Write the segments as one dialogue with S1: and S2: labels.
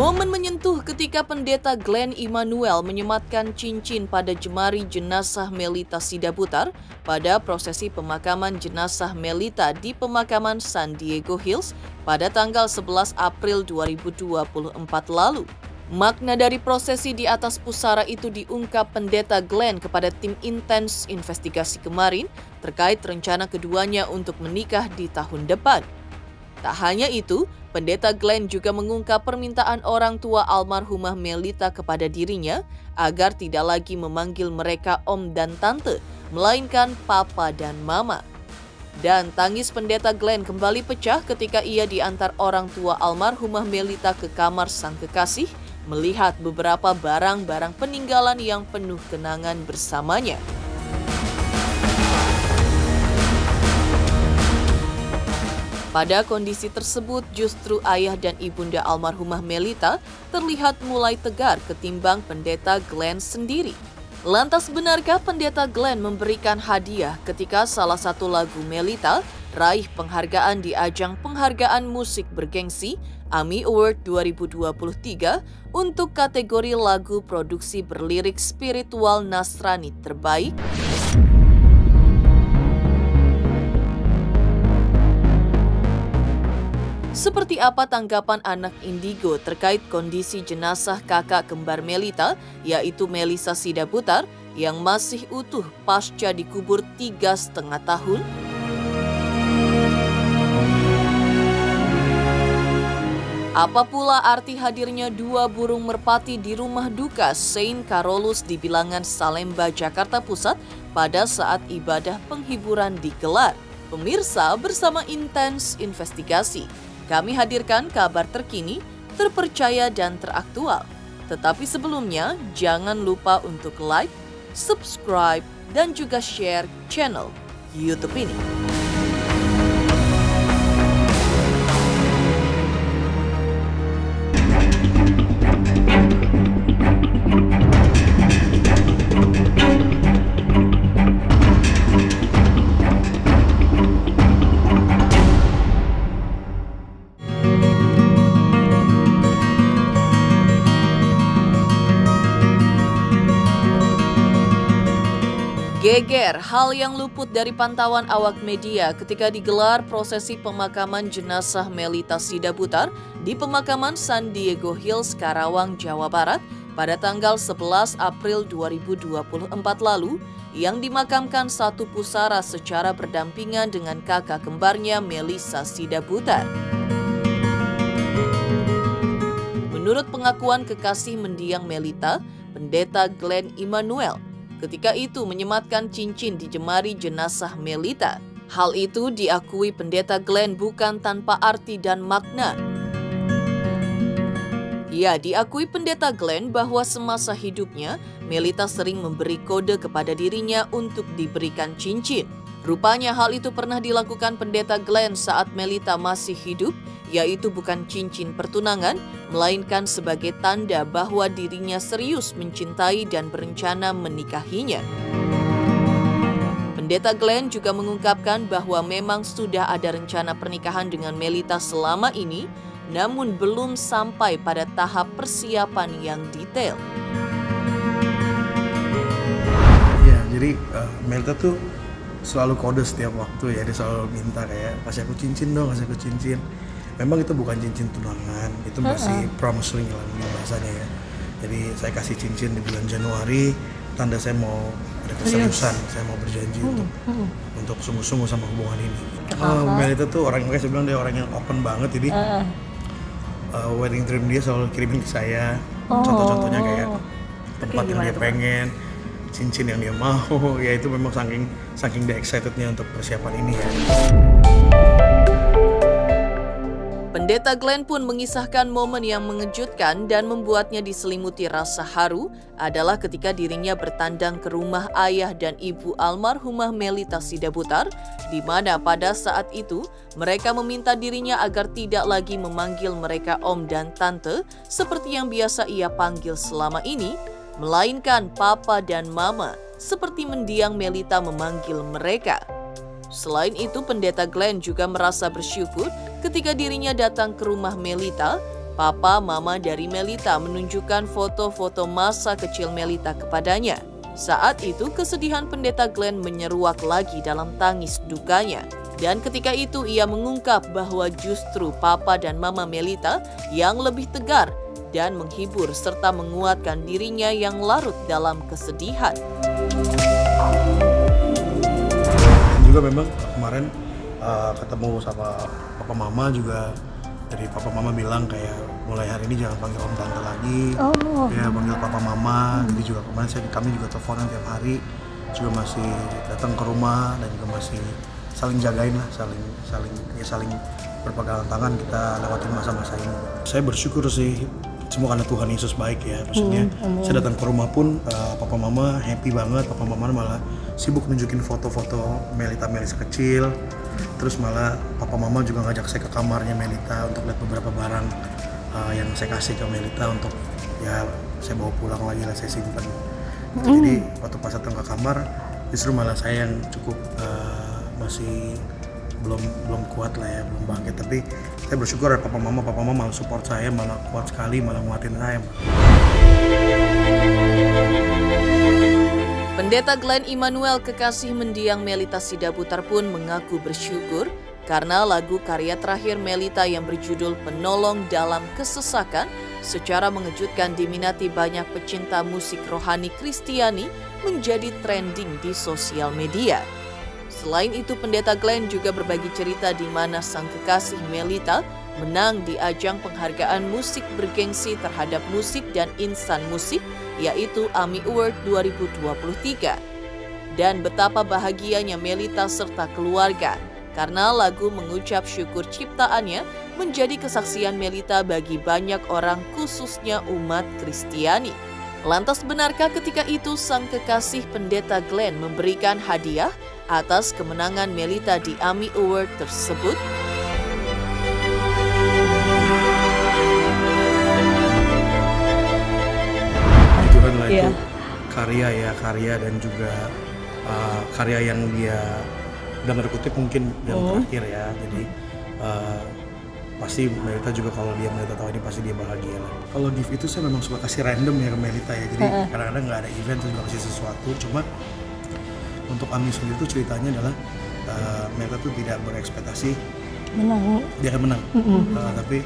S1: Momen menyentuh ketika Pendeta Glenn Immanuel menyematkan cincin pada jemari jenazah Melita Sidabutar pada prosesi pemakaman jenazah Melita di pemakaman San Diego Hills pada tanggal 11 April 2024 lalu. Makna dari prosesi di atas pusara itu diungkap Pendeta Glenn kepada tim intens investigasi kemarin terkait rencana keduanya untuk menikah di tahun depan. Tak hanya itu, Pendeta Glenn juga mengungkap permintaan orang tua almarhumah Melita kepada dirinya agar tidak lagi memanggil mereka om dan tante, melainkan papa dan mama. Dan tangis Pendeta Glenn kembali pecah ketika ia diantar orang tua almarhumah Melita ke kamar sang kekasih, melihat beberapa barang-barang peninggalan yang penuh kenangan bersamanya. Pada kondisi tersebut, justru ayah dan ibunda almarhumah Melita terlihat mulai tegar ketimbang Pendeta Glenn sendiri. Lantas benarkah Pendeta Glenn memberikan hadiah ketika salah satu lagu Melita raih penghargaan di ajang penghargaan musik bergengsi AMI Award 2023 untuk kategori lagu produksi berlirik spiritual Nasrani terbaik? Seperti apa tanggapan anak Indigo terkait kondisi jenazah kakak kembar Melita, yaitu Melissa Sidabutar, yang masih utuh pasca dikubur 3,5 tahun? Apa pula arti hadirnya 2 burung merpati di rumah duka Saint Carolus di Bilangan Salemba, Jakarta Pusat pada saat ibadah penghiburan digelar? Pemirsa, bersama Intens Investigasi, kami hadirkan kabar terkini, terpercaya dan teraktual. Tetapi sebelumnya, jangan lupa untuk like, subscribe, dan juga share channel YouTube ini. Geger, hal yang luput dari pantauan awak media ketika digelar prosesi pemakaman jenazah Melita Sidabutar di pemakaman San Diego Hills, Karawang, Jawa Barat pada tanggal 11 April 2024 lalu, yang dimakamkan satu pusara secara berdampingan dengan kakak kembarnya Melissa Sidabutar. Menurut pengakuan kekasih mendiang Melita, Pendeta Glenn Immanuel, ketika itu menyematkan cincin di jemari jenazah Melita. Hal itu diakui Pendeta Glenn bukan tanpa arti dan makna. Ya, diakui Pendeta Glenn bahwa semasa hidupnya, Melita sering memberi kode kepada dirinya untuk diberikan cincin. Rupanya hal itu pernah dilakukan Pendeta Glenn saat Melita masih hidup, yaitu bukan cincin pertunangan, melainkan sebagai tanda bahwa dirinya serius mencintai dan berencana menikahinya. Pendeta Glenn juga mengungkapkan bahwa memang sudah ada rencana pernikahan dengan Melita selama ini, namun belum sampai pada tahap persiapan yang detail.
S2: Ya, jadi Melita tuh selalu kode setiap waktu ya, dia selalu minta kayak kasih aku cincin dong, kasih aku cincin. Memang itu bukan cincin tunangan, itu masih promise ring lah bahasanya ya. Jadi saya kasih cincin di bulan Januari, tanda saya mau ada keseriusan, saya mau berjanji untuk sungguh-sungguh sama hubungan ini. Melita tuh orang, makanya saya bilang dia orang yang open banget, jadi wedding dream dia selalu kirimin ke saya, contoh-contohnya kayak tempat yang dia pengen, cincin yang dia mau, ya itu memang saking dia excitednya untuk persiapan ini ya.
S1: Pendeta Glenn pun mengisahkan momen yang mengejutkan dan membuatnya diselimuti rasa haru adalah ketika dirinya bertandang ke rumah ayah dan ibu almarhumah Melita Sidabutar, di mana pada saat itu mereka meminta dirinya agar tidak lagi memanggil mereka om dan tante seperti yang biasa ia panggil selama ini, melainkan papa dan mama seperti mendiang Melita memanggil mereka. Selain itu, Pendeta Glenn juga merasa bersyukur ketika dirinya datang ke rumah Melita Papa mama dari Melita menunjukkan foto-foto masa kecil Melita kepadanya. Saat itu kesedihan pendeta Glenn menyeruak lagi dalam tangis dukanya. Dan ketika itu ia mengungkap bahwa justru papa dan mama Melita yang lebih tegar dan menghibur serta menguatkan dirinya yang larut dalam kesedihan.
S2: Dan juga memang kemarin ketemu sama papa mama juga, dari papa mama bilang kayak mulai hari ini jangan panggil om tante lagi, ya panggil papa mama. Jadi juga kemarin kami juga teleponan tiap hari, juga masih datang ke rumah dan juga masih saling jagain lah, saling berpegangan tangan kita lewatin masa-masa ini. Saya bersyukur sih, semua karena Tuhan Yesus baik ya. Maksudnya saya datang ke rumah pun papa mama happy banget. Papa mama malah sibuk nunjukin foto-foto Melita kecil. Terus malah papa mama juga ngajak saya ke kamarnya Melita untuk lihat beberapa barang yang saya kasih ke Melita untuk ya saya bawa pulang lagi lah, saya simpan. Jadi waktu pas datang ke kamar justru malah saya yang cukup masih belum kuat lah ya, belum bangkit. Tapi saya bersyukur ya papa mama malah support saya, malah kuat sekali, malah nguatin saya.
S1: Pendeta Glenn Immanuel, kekasih mendiang Melita Sidabutar pun mengaku bersyukur karena lagu karya terakhir Melita yang berjudul Penolong Dalam Kesesakan secara mengejutkan diminati banyak pecinta musik rohani Kristiani menjadi trending di sosial media. Selain itu, pendeta Glenn juga berbagi cerita di mana sang kekasih Melita menang di ajang penghargaan musik bergengsi terhadap musik dan insan musik, yaitu AMI Award 2023. Dan betapa bahagianya Melita serta keluarga karena lagu mengucap syukur ciptaannya menjadi kesaksian Melita bagi banyak orang, khususnya umat Kristiani. Lantas benarkah ketika itu sang kekasih pendeta Glenn memberikan hadiah atas kemenangan Melita di AMI Award tersebut?
S2: Tuhan lah itu karya dan juga karya yang dia dalam kutip mungkin yang terakhir ya. Jadi pasti Melita juga, kalau Melita tahu ini pasti dia bahagia lah. Kalau gift itu saya memang suka kasih random ya ke Melita ya. Jadi kadang-kadang nggak ada event terus kasih sesuatu. Cuma untuk AMI sendiri tuh ceritanya adalah Melita tuh tidak berekspektasi dia akan menang. Tapi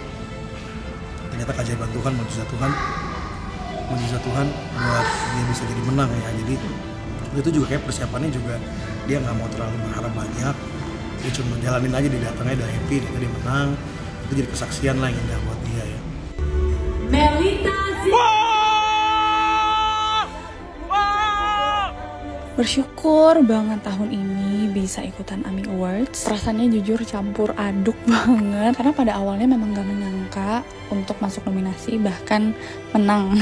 S2: ternyata keajaiban Tuhan, mujizat Tuhan buat dia bisa jadi menang ya. Jadi itu juga kayak persiapannya juga dia nggak mau terlalu berharap banyak, dia cuma jalanin aja, dia datangnya udah happy, dia menang. Itu jadi kesaksian lah yang indah buat dia ya.
S3: Melita bersyukur banget tahun ini bisa ikutan AMI Awards. Perasaannya jujur campur aduk banget, karena pada awalnya memang gak menyangka untuk masuk nominasi, bahkan menang.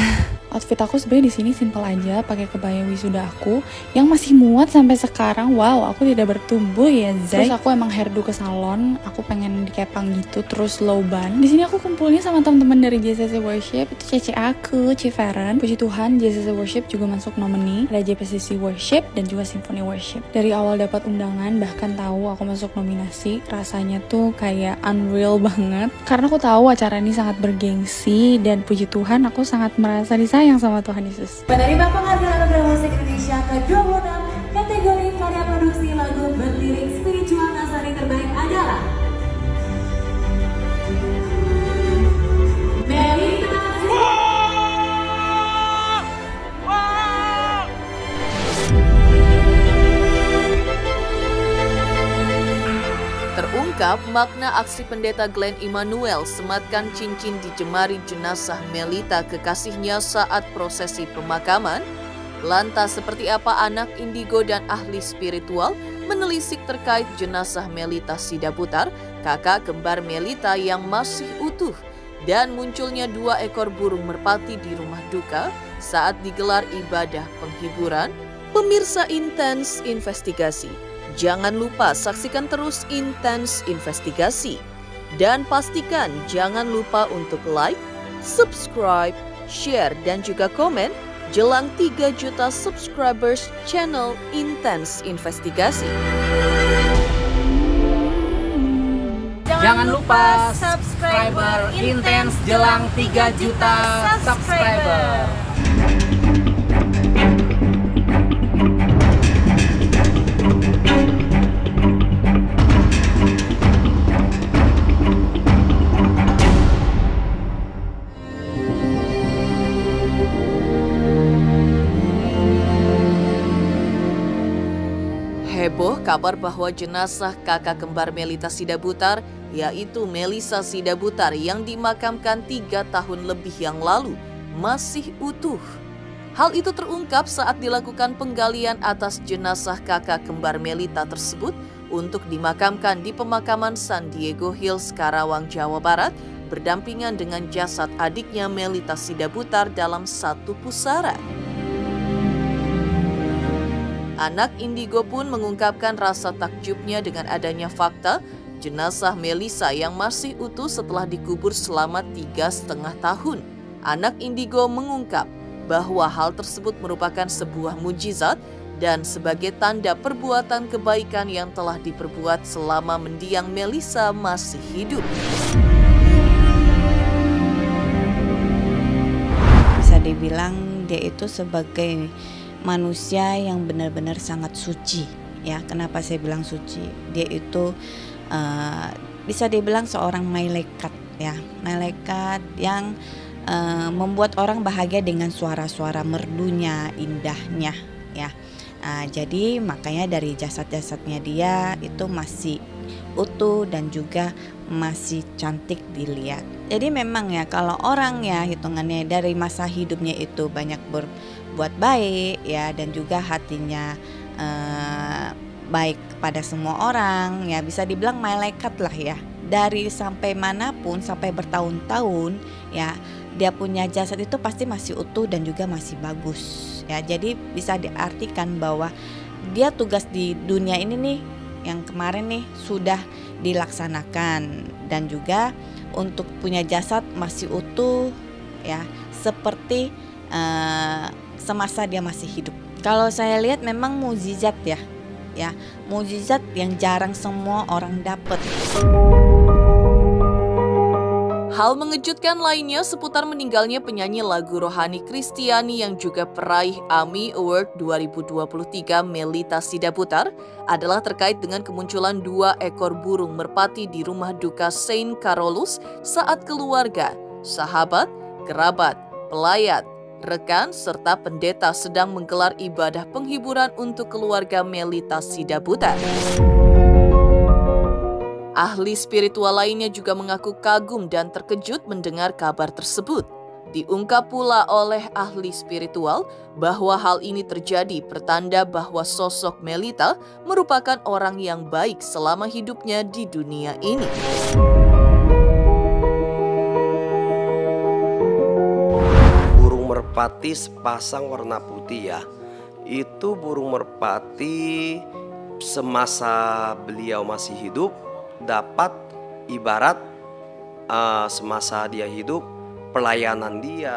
S3: Outfit aku sebenarnya di sini simple aja, pakai kebaya wisuda aku yang masih muat sampai sekarang. Wow, aku tidak bertumbuh ya, Zay. Terus aku emang hairdo ke salon, aku pengen dikepang gitu, terus low bun. Di sini aku kumpulnya sama teman-teman dari JCC Worship, itu Cece aku, Ciferen. Puji Tuhan, JCC Worship juga masuk nomini. Ada JPCC Worship dan juga Symphony Worship. Dari awal dapat undangan, bahkan tahu aku masuk nominasi, rasanya tuh kayak unreal banget. Karena aku tahu acara ini sangat bergengsi dan puji Tuhan aku sangat merasa disayang sama Tuhan Yesus.
S4: Menerima penghargaan Anugerah Musik Indonesia ke-26 kategori karya produksi lagu berlirik spiritual Nasari terbaik adalah Melita.
S1: Terungkap makna aksi pendeta Glenn Immanuel sematkan cincin di jemari jenazah Melita kekasihnya saat prosesi pemakaman. Lantas seperti apa anak indigo dan ahli spiritual menelisik terkait jenazah Melita Sidabutar, kakak kembar Melita yang masih utuh, dan munculnya 2 ekor burung merpati di rumah duka saat digelar ibadah penghiburan? Pemirsa Intens Investigasi, jangan lupa saksikan terus Intens Investigasi. Dan pastikan jangan lupa untuk like, subscribe, share, dan juga komen jelang 3 juta subscribers channel Intens Investigasi.
S5: Jangan lupa subscriber intens jelang 3 juta subscriber.
S1: Heboh kabar bahwa jenazah kakak kembar Melita Sidabutar, yaitu Melisa Sidabutar yang dimakamkan 3 tahun lebih yang lalu, masih utuh. Hal itu terungkap saat dilakukan penggalian atas jenazah kakak kembar Melita tersebut untuk dimakamkan di pemakaman San Diego Hills, Karawang, Jawa Barat, berdampingan dengan jasad adiknya Melita Sidabutar dalam satu pusara. Anak Indigo pun mengungkapkan rasa takjubnya dengan adanya fakta jenazah Melisa yang masih utuh setelah dikubur selama 3,5 tahun. Anak Indigo mengungkap bahwa hal tersebut merupakan sebuah mujizat dan sebagai tanda perbuatan kebaikan yang telah diperbuat selama mendiang Melisa masih hidup.
S6: Bisa dibilang dia itu sebagai manusia yang benar-benar sangat suci, ya. Kenapa saya bilang suci? Dia itu bisa dibilang seorang malaikat, ya, malaikat yang membuat orang bahagia dengan suara-suara merdunya, indahnya, ya. Jadi makanya dari jasad-jasadnya dia itu masih utuh dan juga masih cantik dilihat. Jadi memang ya kalau orang ya hitungannya dari masa hidupnya itu banyak berbuat baik ya dan juga hatinya baik kepada semua orang ya, bisa dibilang malaikat lah ya. Dari sampai manapun sampai bertahun-tahun ya dia punya jasad itu pasti masih utuh dan juga masih bagus ya. Jadi bisa diartikan bahwa dia tugas di dunia ini nih yang kemarin nih sudah dilaksanakan dan juga untuk punya jasad masih utuh ya seperti semasa dia masih hidup. Kalau saya lihat memang mukjizat ya, mukjizat yang jarang semua orang dapat.
S1: Hal mengejutkan lainnya seputar meninggalnya penyanyi lagu rohani Kristiani yang juga peraih AMI Award 2023 Melita Sidabutar adalah terkait dengan kemunculan 2 ekor burung merpati di rumah duka Saint Carolus saat keluarga, sahabat, kerabat, pelayat, rekan, serta pendeta sedang menggelar ibadah penghiburan untuk keluarga Melita Sidabutar. Ahli spiritual lainnya juga mengaku kagum dan terkejut mendengar kabar tersebut. Diungkap pula oleh ahli spiritual bahwa hal ini terjadi pertanda bahwa sosok Melita merupakan orang yang baik selama hidupnya di dunia ini.
S7: Burung merpati sepasang warna putih ya. Itu burung merpati semasa beliau masih hidup dapat ibarat semasa dia hidup, pelayanan dia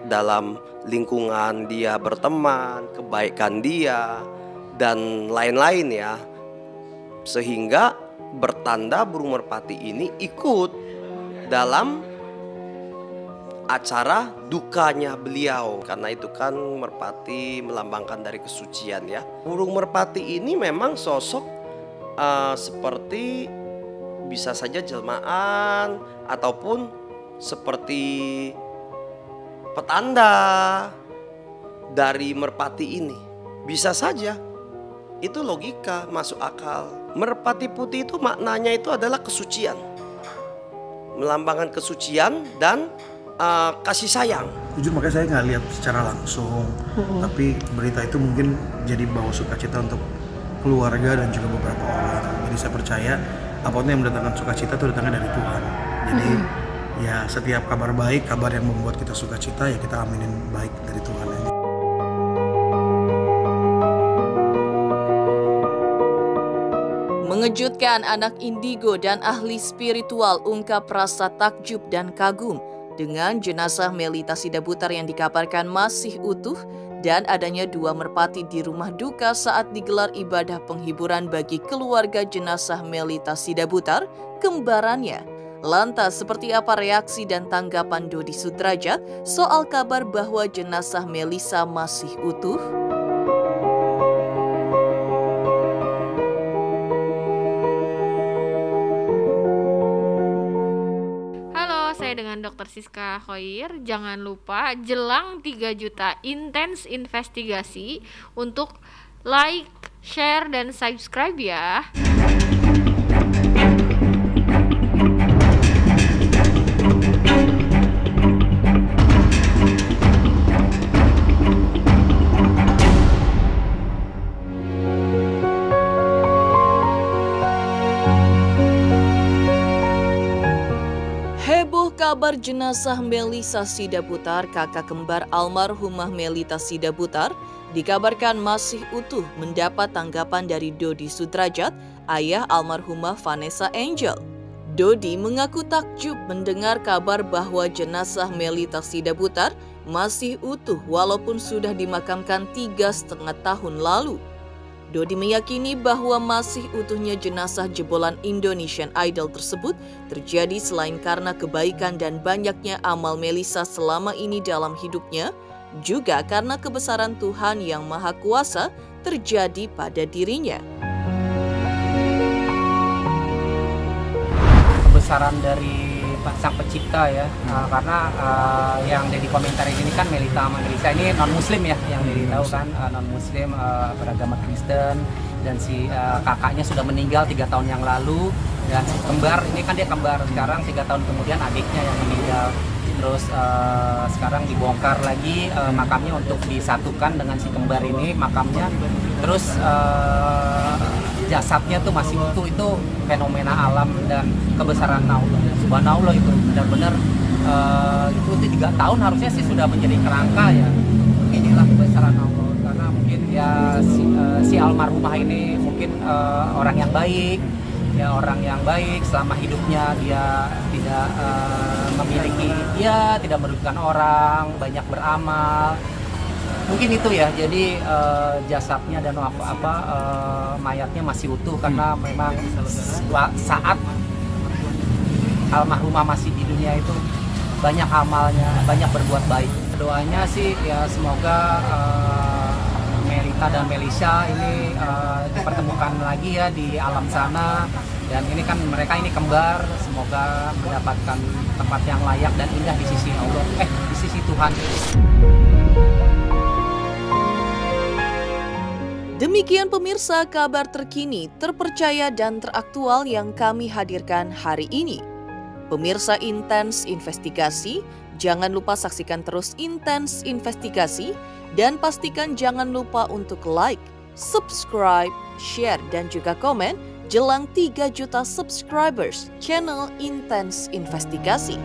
S7: dalam lingkungan dia berteman, kebaikan dia dan lain-lain ya, sehingga bertanda burung merpati ini ikut dalam acara dukanya beliau, karena itu kan merpati melambangkan dari kesucian ya. Burung merpati ini memang sosok seperti bisa saja jelmaan ataupun seperti petanda dari merpati ini. Bisa saja, itu logika masuk akal. Merpati putih itu maknanya itu adalah kesucian, melambangkan kesucian dan kasih sayang.
S2: Jujur makanya saya nggak lihat secara langsung, tapi berita itu mungkin jadi bawa sukacita untuk keluarga dan juga beberapa orang. Jadi saya percaya apapun yang mendatangkan sukacita itu datangnya dari Tuhan. Jadi ya setiap kabar baik, kabar yang membuat kita sukacita ya kita aminin baik dari Tuhan aja.
S1: Mengejutkan, anak Indigo dan ahli spiritual ungkap rasa takjub dan kagum dengan jenazah Melita Sidabutar yang dikabarkan masih utuh dan adanya 2 merpati di rumah duka saat digelar ibadah penghiburan bagi keluarga jenazah Melita Sidabutar kembarannya. Lantas, seperti apa reaksi dan tanggapan Dodi Sudrajat soal kabar bahwa jenazah Melissa masih utuh?
S8: Saya dengan Dr. Siska Khoir. Jangan lupa jelang 3 juta intens investigasi untuk like, share, dan subscribe ya.
S1: Heboh kabar jenazah Melissa Sidabutar, kakak kembar almarhumah Melita Sidabutar, dikabarkan masih utuh mendapat tanggapan dari Dodi Sudrajat, ayah almarhumah Vanessa Angel. Dodi mengaku takjub mendengar kabar bahwa jenazah Melita Sidabutar masih utuh walaupun sudah dimakamkan 3,5 tahun lalu. Dodi meyakini bahwa masih utuhnya jenazah jebolan Indonesian Idol tersebut terjadi selain karena kebaikan dan banyaknya amal Melissa selama ini dalam hidupnya, juga karena kebesaran Tuhan yang Maha Kuasa terjadi pada dirinya.
S5: Kebesaran dari Sang Pencipta ya, karena yang jadi komentarin ini kan Melita sama Melissa ini non muslim ya, yang jadi tahu kan non muslim, beragama Kristen, dan si kakaknya sudah meninggal 3 tahun yang lalu, dan si kembar ini kan dia kembar, sekarang 3 tahun kemudian adiknya yang meninggal. Terus sekarang dibongkar lagi makamnya untuk disatukan dengan si kembar ini makamnya. Terus jasadnya tuh masih utuh, itu fenomena alam dan kebesaran Allah. Subhanallah, itu benar-benar itu 3 tahun harusnya sih sudah menjadi kerangka ya. Inilah kebesaran Allah, karena mungkin ya si almarhumah ini mungkin orang yang baik. Ya, orang yang baik selama hidupnya, dia tidak memiliki, ya tidak merugikan orang, banyak beramal, mungkin itu ya. Jadi jasadnya dan mayatnya masih utuh karena memang saat almarhumah masih di dunia itu banyak amalnya, banyak berbuat baik. Doanya sih ya semoga Melita dan Melissa ini dipertemukan lagi ya di alam sana, dan ini kan mereka ini kembar, semoga mendapatkan tempat yang layak dan indah di sisi Allah, di sisi Tuhan.
S1: Demikian pemirsa kabar terkini, terpercaya dan teraktual yang kami hadirkan hari ini. Pemirsa Intens Investigasi, jangan lupa saksikan terus Intens Investigasi dan pastikan jangan lupa untuk like, subscribe, share, dan juga komen jelang 3 juta subscribers channel Intens Investigasi.